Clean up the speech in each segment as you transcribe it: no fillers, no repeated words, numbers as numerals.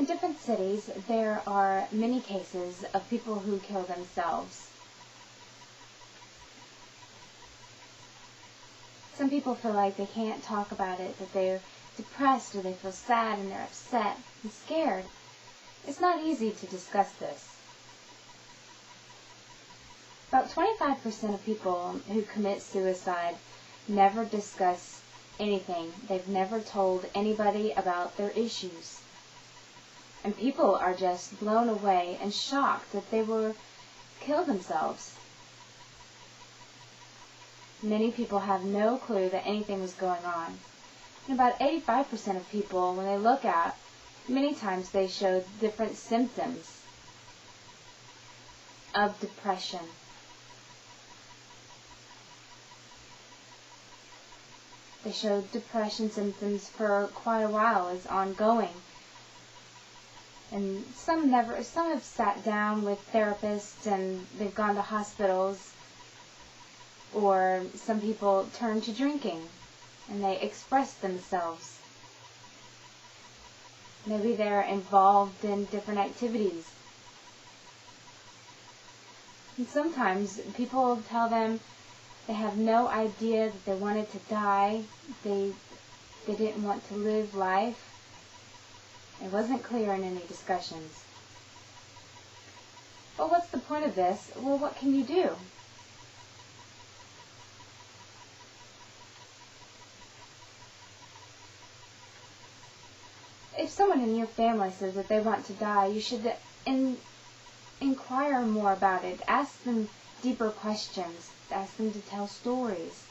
In different cities, there are many cases of people who kill themselves. Some people feel like they can't talk about it, that they're depressed or they feel sad and they're upset and scared. It's not easy to discuss this. About 25% of people who commit suicide never discuss anything. They've never told anybody about their issues. And people are just blown away and shocked that they will kill themselves. Many people have no clue that anything was going on. And about 85% of people, when they look at, many times they show different symptoms of depression. They show depression symptoms for quite a while, it's ongoing. And some have sat down with therapists and they've gone to hospitals. Or some people turn to drinking and they express themselves. Maybe they're involved in different activities. And sometimes people tell them they have no idea that they wanted to die. They didn't want to live life. It wasn't clear in any discussions. But what's the point of this? Well, what can you do? If someone in your family says that they want to die, you should inquire more about it. Ask them deeper questions. Ask them to tell stories.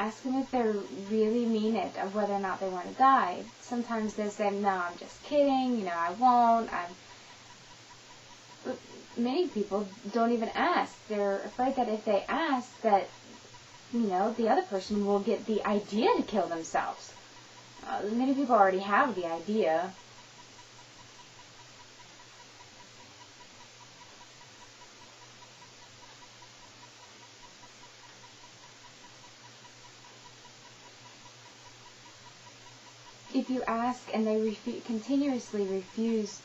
Ask them if they really mean it, of whether or not they want to die. Sometimes they say, no, I'm just kidding, I won't. But many people don't even ask. They're afraid that if they ask that, the other person will get the idea to kill themselves. Many people already have the idea. If you ask and they continuously refuse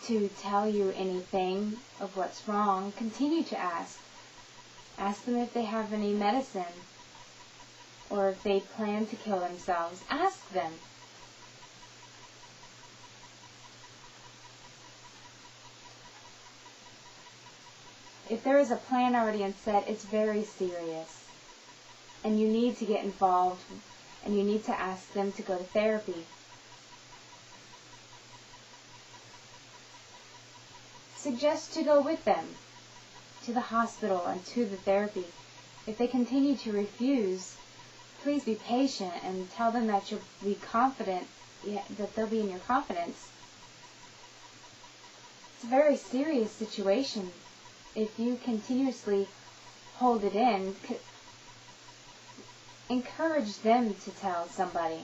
to tell you anything of what's wrong, continue to ask. Ask them if they have any medicine or if they plan to kill themselves. Ask them. If there is a plan already in set, it's very serious. And you need to get involved and you need to ask them to go to therapy. Suggest to go with them to the hospital and to the therapy. If they continue to refuse, please be patient and tell them that you'll be confident, that they'll be in your confidence. It's a very serious situation. If you continuously hold it in, encourage them to tell somebody.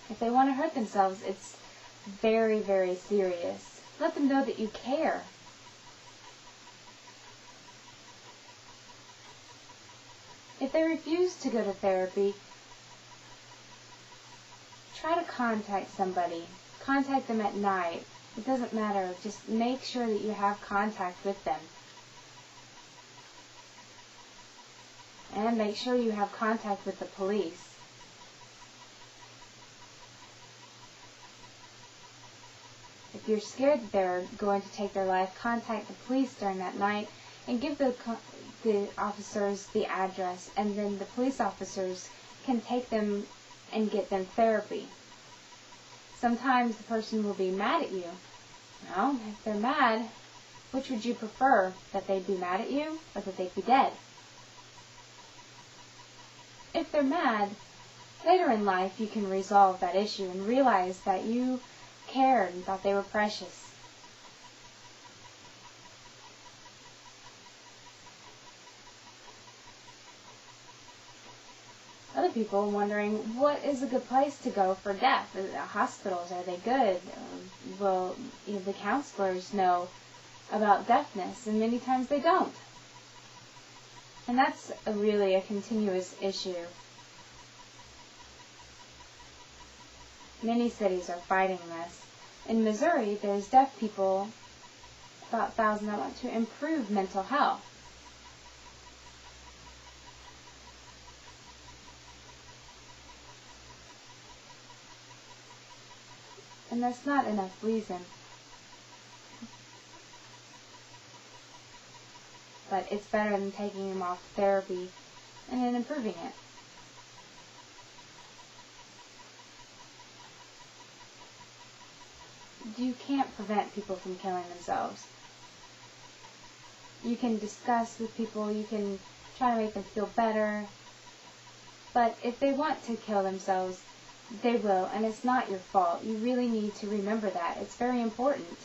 If they want to hurt themselves, it's very, very serious. Let them know that you care. If they refuse to go to therapy, try to contact somebody. Contact them at night. It doesn't matter. Just make sure that you have contact with them. And make sure you have contact with the police. If you're scared that they're going to take their life, contact the police during that night and give the officers the address, and then the police officers can take them and get them therapy. Sometimes the person will be mad at you. Well, if they're mad, which would you prefer? That they'd be mad at you or that they'd be dead? If they're mad, later in life you can resolve that issue and realize that you cared and thought they were precious. Other people wondering, what is a good place to go for death? Hospitals, are they good? Will the counselors know about deafness? And many times they don't. And that's really a continuous issue. Many cities are fighting this. In Missouri, there's deaf people, about 1,000, that want to improve mental health. And that's not enough reason. But it's better than taking them off therapy and then improving it. You can't prevent people from killing themselves. You can discuss with people, you can try to make them feel better, but if they want to kill themselves, they will, and it's not your fault. You really need to remember that. It's very important.